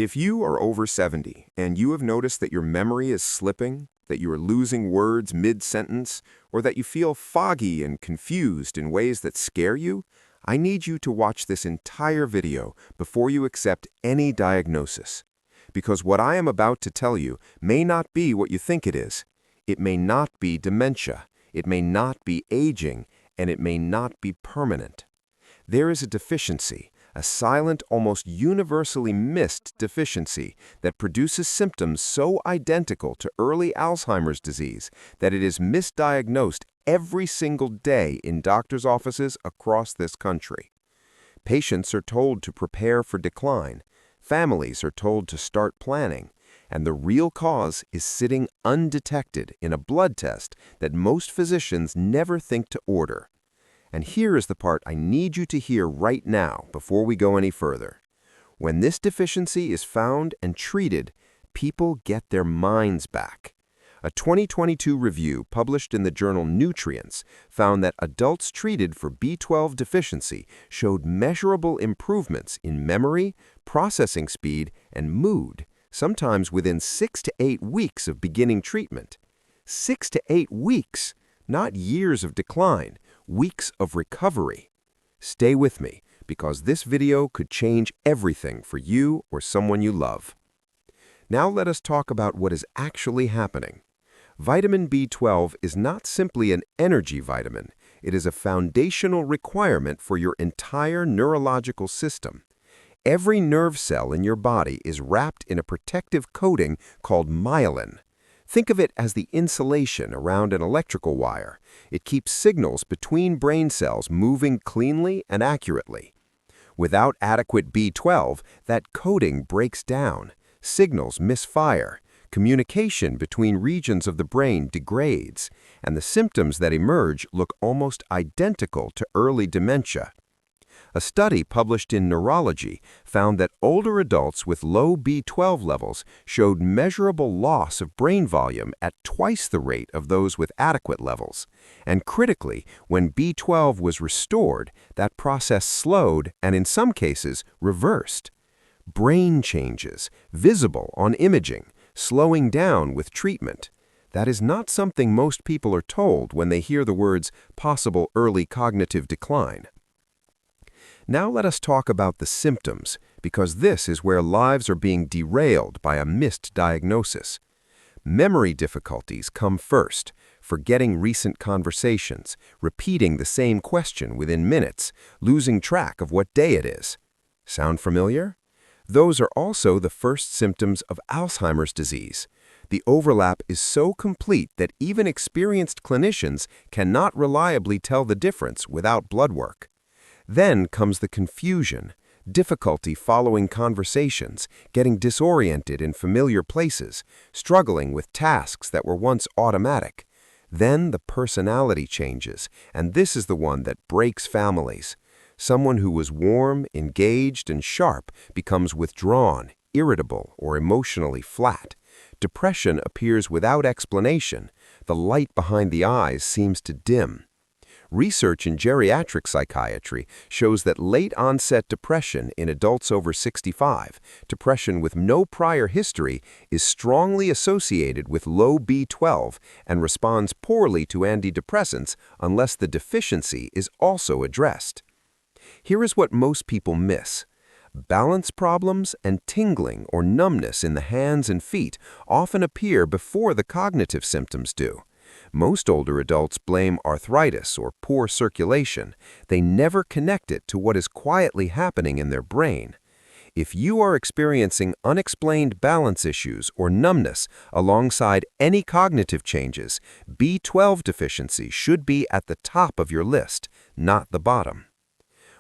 If you are over 70 and you have noticed that your memory is slipping, that you are losing words mid-sentence, or that you feel foggy and confused in ways that scare you, I need you to watch this entire video before you accept any diagnosis. Because what I am about to tell you may not be what you think it is. It may not be dementia, it may not be aging, and it may not be permanent. There is a deficiency, a silent, almost universally missed deficiency that produces symptoms so identical to early Alzheimer's disease that it is misdiagnosed every single day in doctors' offices across this country. Patients are told to prepare for decline, families are told to start planning, and the real cause is sitting undetected in a blood test that most physicians never think to order. And here is the part I need you to hear right now before we go any further. When this deficiency is found and treated, people get their minds back. A 2022 review published in the journal Nutrients found that adults treated for B12 deficiency showed measurable improvements in memory, processing speed, and mood, sometimes within 6 to 8 weeks of beginning treatment. 6 to 8 weeks, not years of decline. Weeks of recovery. Stay with me, because this video could change everything for you or someone you love. Now let us talk about what is actually happening. Vitamin B12 is not simply an energy vitamin. It is a foundational requirement for your entire neurological system. Every nerve cell in your body is wrapped in a protective coating called myelin. Think of it as the insulation around an electrical wire. It keeps signals between brain cells moving cleanly and accurately. Without adequate B12, that coating breaks down, signals misfire, communication between regions of the brain degrades, and the symptoms that emerge look almost identical to early dementia. A study published in Neurology found that older adults with low B12 levels showed measurable loss of brain volume at twice the rate of those with adequate levels. And critically, when B12 was restored, that process slowed and in some cases reversed. Brain changes, visible on imaging, slowing down with treatment. That is not something most people are told when they hear the words possible early cognitive decline. Now let us talk about the symptoms, because this is where lives are being derailed by a missed diagnosis. Memory difficulties come first, forgetting recent conversations, repeating the same question within minutes, losing track of what day it is. Sound familiar? Those are also the first symptoms of Alzheimer's disease. The overlap is so complete that even experienced clinicians cannot reliably tell the difference without blood work. Then comes the confusion, difficulty following conversations, getting disoriented in familiar places, struggling with tasks that were once automatic. Then the personality changes, and this is the one that breaks families. Someone who was warm, engaged, and sharp becomes withdrawn, irritable, or emotionally flat. Depression appears without explanation. The light behind the eyes seems to dim. Research in geriatric psychiatry shows that late-onset depression in adults over 65, depression with no prior history, is strongly associated with low B12 and responds poorly to antidepressants unless the deficiency is also addressed. Here is what most people miss. Balance problems and tingling or numbness in the hands and feet often appear before the cognitive symptoms do. Most older adults blame arthritis or poor circulation. They never connect it to what is quietly happening in their brain. If you are experiencing unexplained balance issues or numbness alongside any cognitive changes, B12 deficiency should be at the top of your list, not the bottom.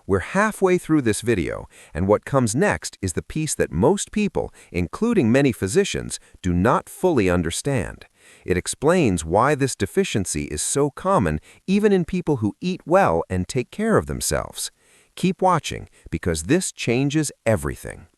We're halfway through this video, and what comes next is the piece that most people, including many physicians, do not fully understand. It explains why this deficiency is so common even in people who eat well and take care of themselves. Keep watching, because this changes everything.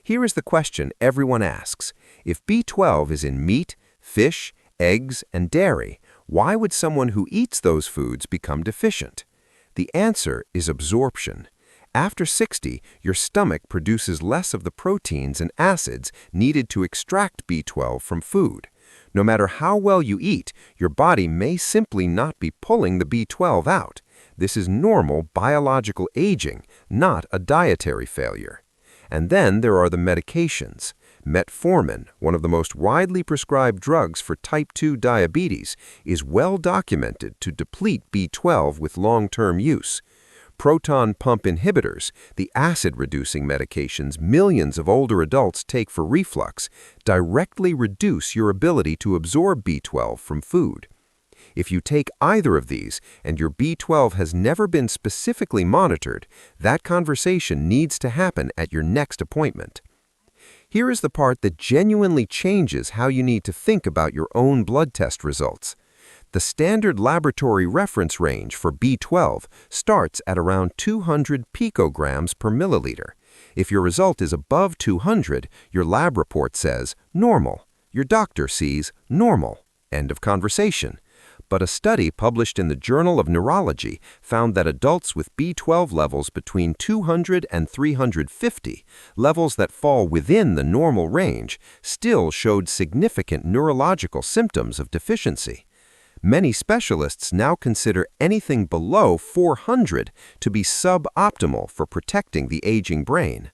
Here is the question everyone asks. If B12 is in meat, fish, eggs, and dairy, why would someone who eats those foods become deficient? The answer is absorption. After 60, your stomach produces less of the proteins and acids needed to extract B12 from food. No matter how well you eat, your body may simply not be pulling the B12 out. This is normal biological aging, not a dietary failure. And then there are the medications. Metformin, one of the most widely prescribed drugs for type 2 diabetes, is well documented to deplete B12 with long-term use. Proton pump inhibitors, the acid-reducing medications millions of older adults take for reflux, directly reduce your ability to absorb B12 from food. If you take either of these and your B12 has never been specifically monitored, that conversation needs to happen at your next appointment. Here is the part that genuinely changes how you need to think about your own blood test results. The standard laboratory reference range for B12 starts at around 200 picograms per milliliter. If your result is above 200, your lab report says normal. Your doctor sees normal. End of conversation. But a study published in the Journal of Neurology found that adults with B12 levels between 200 and 350, levels that fall within the normal range, still showed significant neurological symptoms of deficiency. Many specialists now consider anything below 400 to be suboptimal for protecting the aging brain.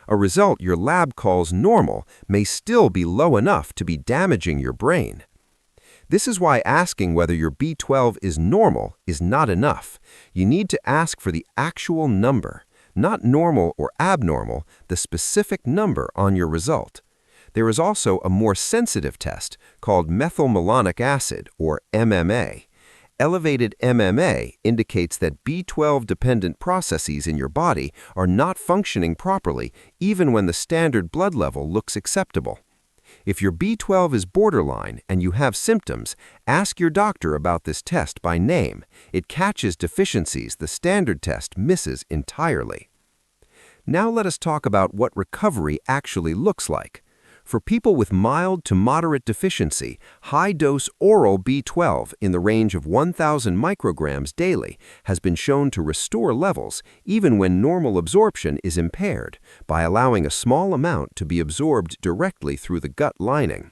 A result your lab calls normal may still be low enough to be damaging your brain. This is why asking whether your B12 is normal is not enough. You need to ask for the actual number, not normal or abnormal, the specific number on your result. There is also a more sensitive test called methylmalonic acid, or MMA. Elevated MMA indicates that B12-dependent processes in your body are not functioning properly even when the standard blood level looks acceptable. If your B12 is borderline and you have symptoms, ask your doctor about this test by name. It catches deficiencies the standard test misses entirely. Now let us talk about what recovery actually looks like. For people with mild to moderate deficiency, high-dose oral B12 in the range of 1,000 micrograms daily has been shown to restore levels even when normal absorption is impaired by allowing a small amount to be absorbed directly through the gut lining.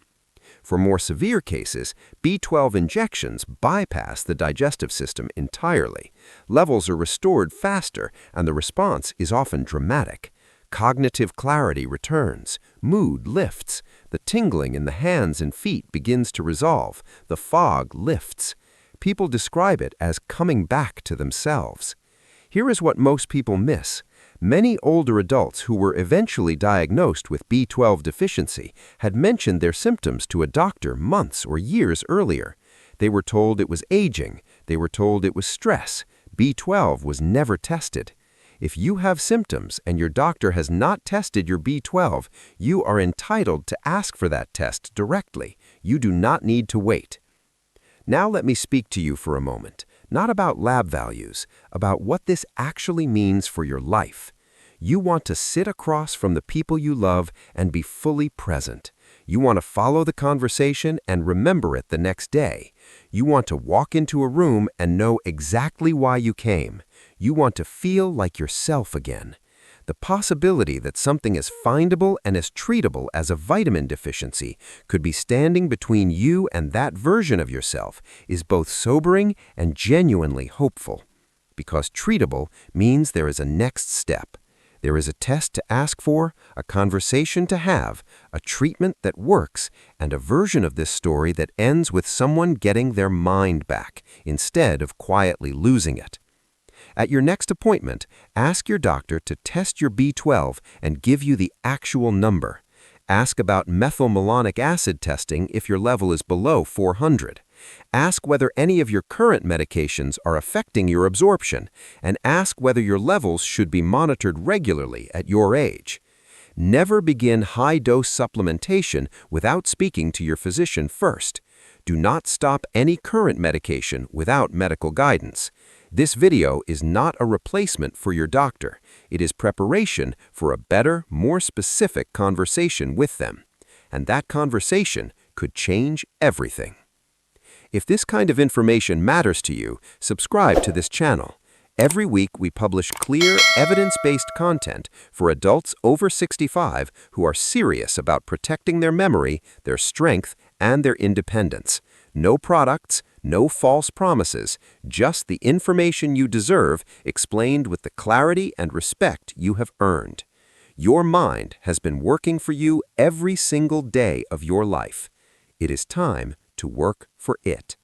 For more severe cases, B12 injections bypass the digestive system entirely. Levels are restored faster and the response is often dramatic. Cognitive clarity returns, mood lifts, the tingling in the hands and feet begins to resolve, the fog lifts. People describe it as coming back to themselves. Here is what most people miss. Many older adults who were eventually diagnosed with B12 deficiency had mentioned their symptoms to a doctor months or years earlier. They were told it was aging. They were told it was stress. B12 was never tested. If you have symptoms and your doctor has not tested your B12, you are entitled to ask for that test directly. You do not need to wait. Now let me speak to you for a moment, not about lab values, about what this actually means for your life. You want to sit across from the people you love and be fully present. You want to follow the conversation and remember it the next day. You want to walk into a room and know exactly why you came. You want to feel like yourself again. The possibility that something as findable and as treatable as a vitamin deficiency could be standing between you and that version of yourself is both sobering and genuinely hopeful. Because treatable means there is a next step. There is a test to ask for, a conversation to have, a treatment that works, and a version of this story that ends with someone getting their mind back instead of quietly losing it. At your next appointment, ask your doctor to test your B12 and give you the actual number. Ask about methylmalonic acid testing if your level is below 400. Ask whether any of your current medications are affecting your absorption, and ask whether your levels should be monitored regularly at your age. Never begin high-dose supplementation without speaking to your physician first. Do not stop any current medication without medical guidance. This video is not a replacement for your doctor. It is preparation for a better, more specific conversation with them. And that conversation could change everything. If this kind of information matters to you, subscribe to this channel. Every week, we publish clear, evidence-based content for adults over 65 who are serious about protecting their memory, their strength, and their independence. No products, no false promises, just the information you deserve explained with the clarity and respect you have earned. Your mind has been working for you every single day of your life. It is time to work for it.